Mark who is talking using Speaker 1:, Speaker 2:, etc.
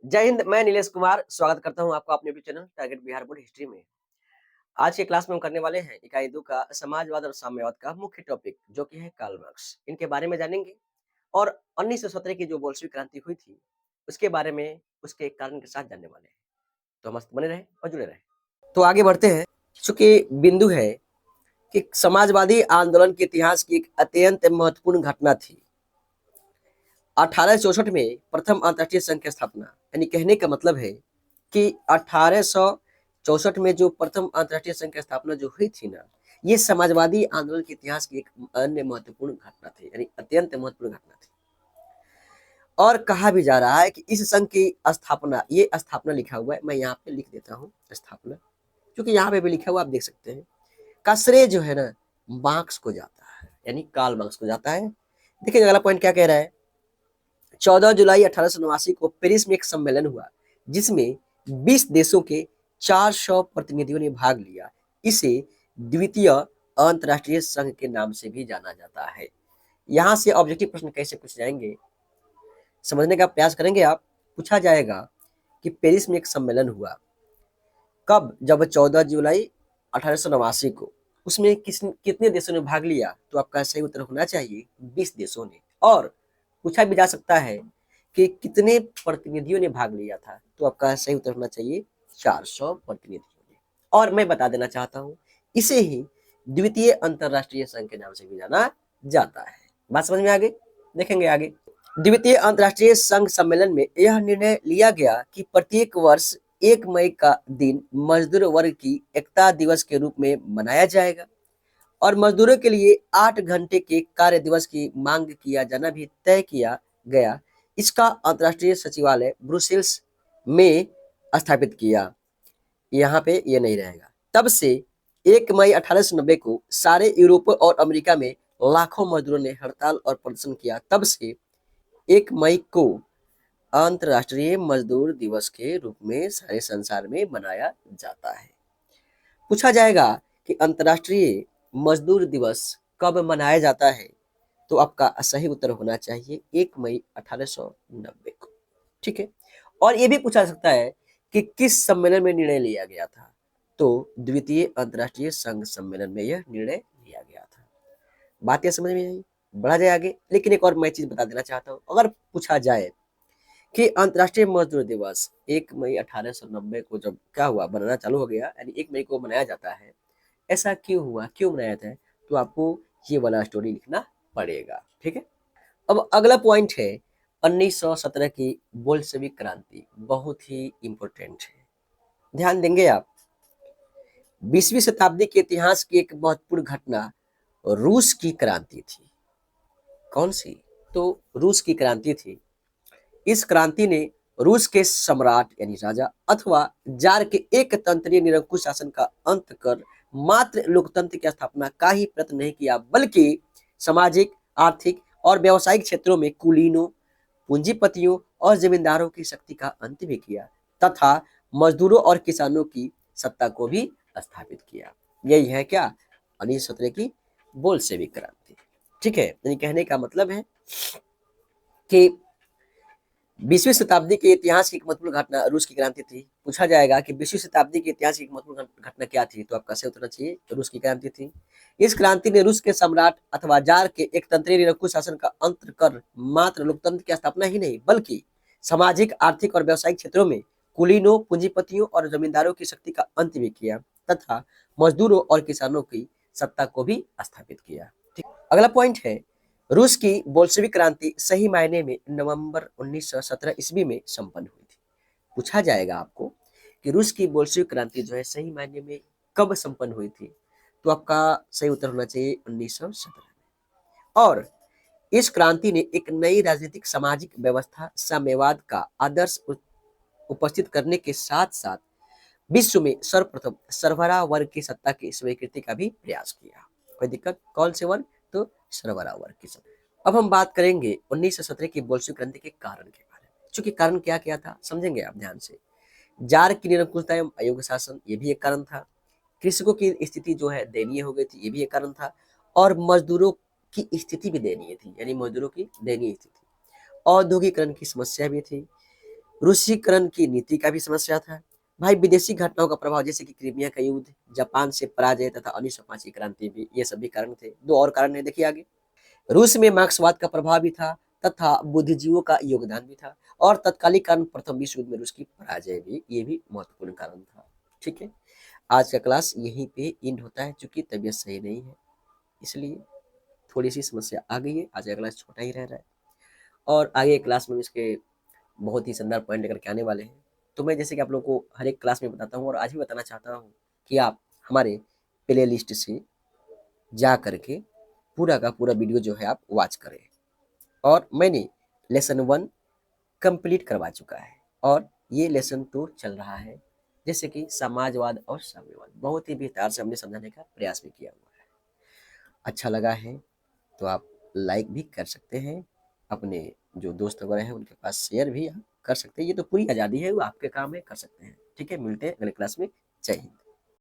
Speaker 1: जय हिंद, मैं नीलेश कुमार स्वागत करता हूँ आपका अपने YouTube channel target Bihar board history में। आज के क्लास में हम करने वाले हैं इकाई 2 का समाजवाद और साम्यवाद का मुख्य टॉपिक जो कि है कार्ल मार्क्स। इनके बारे में जानेंगे और 1917 की जो बोल्शेविक क्रांति हुई थी, उसके बारे में उसके कारण के साथ जानने वाले हैं। तो मस्त बने रहें और जुड़े रहें। तो आगे बढ़ते हैं। चूँकि बिंदु है कि समाजवादी आंदोलन के इतिहास की एक अत्यंत महत्वपूर्ण घटना थी। 1864 में प्रथम अंतर्राष्ट्रीय संघ की स्थापना, यानी कहने का मतलब है कि 1864 में जो प्रथम अंतर्राष्ट्रीय संघ की स्थापना जो हुई थी ना, ये समाजवादी आंदोलन के इतिहास की एक अन्य महत्वपूर्ण घटना थी, यानी अत्यंत महत्वपूर्ण घटना थी। और कहा भी जा रहा है कि इस संघ की स्थापना, ये स्थापना लिखा हुआ है, मैं यहाँ पे लिख देता हूँ स्थापना, क्योंकि यहाँ पे भी लिखा हुआ आप देख सकते हैं, का श्रेय जो है ना मार्क्स को जाता है, यानी कार्ल मार्क्स को जाता है। देखिए अगला पॉइंट क्या कह रहा है। 14 जुलाई 1889 को पेरिस में एक सम्मेलन हुआ जिसमें 20 देशों के 400 प्रतिनिधियों ने भाग लिया। इसे द्वितीय अंतर्राष्ट्रीय संघ के नाम से भी जाना जाता है। यहाँ से ऑब्जेक्टिव प्रश्न कैसे पूछ जाएंगे, समझने का प्रयास करेंगे आप। पूछा जाएगा कि पेरिस में एक सम्मेलन हुआ कब, जब 14 जुलाई 1889 को। उसमें कितने देशों ने भाग लिया, तो आपका सही उत्तर होना चाहिए 20 देशों ने। और पूछा भी जा सकता है कि कितने प्रतिनिधियों ने भाग लिया था, तो आपका सही उत्तर होना चाहिए 400 प्रतिनिधियों ने। और मैं बता देना चाहता हूं, इसे ही द्वितीय अंतरराष्ट्रीय संघ के नाम से भी जाना जाता है। बात समझ में आ गई, देखेंगे आगे। द्वितीय अंतरराष्ट्रीय संघ सम्मेलन में यह निर्णय लिया गया कि प्रत्येक वर्ष 1 मई का दिन मजदूर वर्ग की एकता दिवस के रूप में मनाया जाएगा और मजदूरों के लिए 8 घंटे के कार्य दिवस की मांग किया जाना भी तय किया गया। इसका अंतर्राष्ट्रीय सचिवालय ब्रुसेल्स में स्थापित किया। यहाँ पे ये नहीं रहेगा। तब से 1 मई 1890 को सारे यूरोप और अमेरिका में लाखों मजदूरों ने हड़ताल और प्रदर्शन किया। तब से 1 मई को अंतर्राष्ट्रीय मजदूर दिवस के रूप में सारे संसार में मनाया जाता है। पूछा जाएगा कि अंतर्राष्ट्रीय मजदूर दिवस कब मनाया जाता है, तो आपका सही उत्तर होना चाहिए 1 मई 1890 को। ठीक है। और ये भी पूछा सकता है कि किस सम्मेलन में निर्णय लिया गया था, तो द्वितीय अंतर्राष्ट्रीय संघ सम्मेलन में यह निर्णय लिया गया था। बात यह समझ में आई। बढ़ा जाए आगे, लेकिन एक और मैं चीज बता देना चाहता हूँ। अगर पूछा जाए कि अंतर्राष्ट्रीय मजदूर दिवस 1 मई 1890 को जब क्या हुआ, बनाना चालू हो गया, यानी 1 मई को मनाया जाता है, ऐसा क्यों हुआ, क्यों मनाया जाता है, तो आपको ये वाला स्टोरी लिखना पड़ेगा। ठीक है। अब अगला पॉइंट है 1917 की बोल्शेविक क्रांति, बहुत ही इंपॉर्टेंट है, ध्यान देंगे आप। 20वीं शताब्दी के इतिहास की एक महत्वपूर्ण घटना रूस की क्रांति थी। कौन सी, तो रूस की क्रांति थी। इस क्रांति ने रूस के सम्राट यानी राजा अथवा जार के एक तंत्रीय निरंकुश शासन का अंत कर मात्र लोकतंत्र की स्थापना का ही प्रयत्न नहीं किया, बल्कि सामाजिक, आर्थिक और व्यावसायिक क्षेत्रों में कुलीनों, पूंजीपतियों और जमींदारों की शक्ति का अंत भी किया तथा मजदूरों और किसानों की सत्ता को भी स्थापित किया। यही है क्या, 1917 की बोल्शेविक क्रांति। ठीक है। यानी कहने का मतलब है कि 20वीं शताब्दी के इतिहास की एक महत्वपूर्ण घटना रूस की क्रांति थी। पूछा जाएगा कि 20वीं शताब्दी के इतिहास की एक महत्वपूर्ण घटना क्या थी, तो आपका सही उत्तर चाहिए रूस की क्रांति थी। इस क्रांति ने रूस के सम्राट अथवा जार के एक तंत्रीय निरंकुश शासन का अंत कर मात्र लोकतंत्र की स्थापना ही नहीं, बल्कि सामाजिक, आर्थिक और व्यावसायिक क्षेत्रों में कुलीनों, पूंजीपतियों और जमींदारों की शक्ति का अंत भी किया तथा मजदूरों और किसानों की सत्ता को भी स्थापित किया। अगला पॉइंट है, रूस की बोल्शेविक क्रांति सही मायने में नवंबर 1917 ईस्वी में संपन्न हुई थी। पूछा जाएगा आपको कि रूस की बोल्शेविक क्रांति जो है सही मायने में कब संपन्न हुई थी, तो आपका सही उत्तर होना चाहिए 1917 में। और इस क्रांति ने एक नई राजनीतिक सामाजिक व्यवस्था साम्यवाद का आदर्श उपस्थित करने के साथ साथ विश्व में सर्वप्रथम सरबराह वर्ग की सत्ता की स्वीकृति का भी प्रयास किया। कोई दिक्कत, कौन से वर्ग, तो सरबराह वर्ग की सत्ता। अब हम बात करेंगे 1917 की बोल्शेविक क्रांति के कारण के बारे में। चूंकि कारण क्या क्या था समझेंगे आप ध्यान से। जार की निरंकुशता एवं अयोग्य शासन, ये भी एक कारण था। कृषकों की स्थिति जो है दयनीय हो गई थी, ये भी एक कारण था। और मजदूरों की स्थिति भी दयनीय थी, यानी मजदूरों की दयनीय स्थिति। औद्योगिकरण की समस्या भी थी। रूसीकरण की नीति का भी समस्या था। भाई विदेशी घटनाओं का प्रभाव जैसे कि क्रीमिया का युद्ध, जापान से पराजय तथा 1905 की क्रांति भी, ये सभी कारण थे। दो और कारण है, देखिए आगे। रूस में मार्क्सवाद का प्रभाव भी था तथा बुद्धिजीवियों का योगदान भी था, और तत्कालिक कारण प्रथम विश्व युद्ध में रूस की पराजय भी, ये भी महत्वपूर्ण कारण था। ठीक है, आज का क्लास यहीं पे एंड होता है, चूंकि तबीयत सही नहीं है इसलिए थोड़ी सी समस्या आ गई है। आज का क्लास छोटा ही रह रहा है, और आगे क्लास में इसके बहुत ही शानदार पॉइंट लेकर के आने वाले हैं। तो मैं जैसे कि आप लोग को हर एक क्लास में बताता हूँ, और आज भी बताना चाहता हूँ कि आप हमारे प्ले लिस्ट से जा करके पूरा का पूरा वीडियो जो है आप वॉच करें। और मैंने लेसन 1 कंप्लीट करवा चुका है, और ये लेसन 2 चल रहा है, जैसे कि समाजवाद और साम्यवाद। बहुत ही विस्तार से हमने समझाने का प्रयास भी किया हुआ है। अच्छा लगा है तो आप लाइक भी कर सकते हैं, अपने जो दोस्त वगैरह हैं उनके पास शेयर भी आप कर सकते हैं। ये तो पूरी आज़ादी है, वो आपके काम है, कर सकते हैं। ठीक है, मिलते हैं अगले क्लास में। जय हिंद।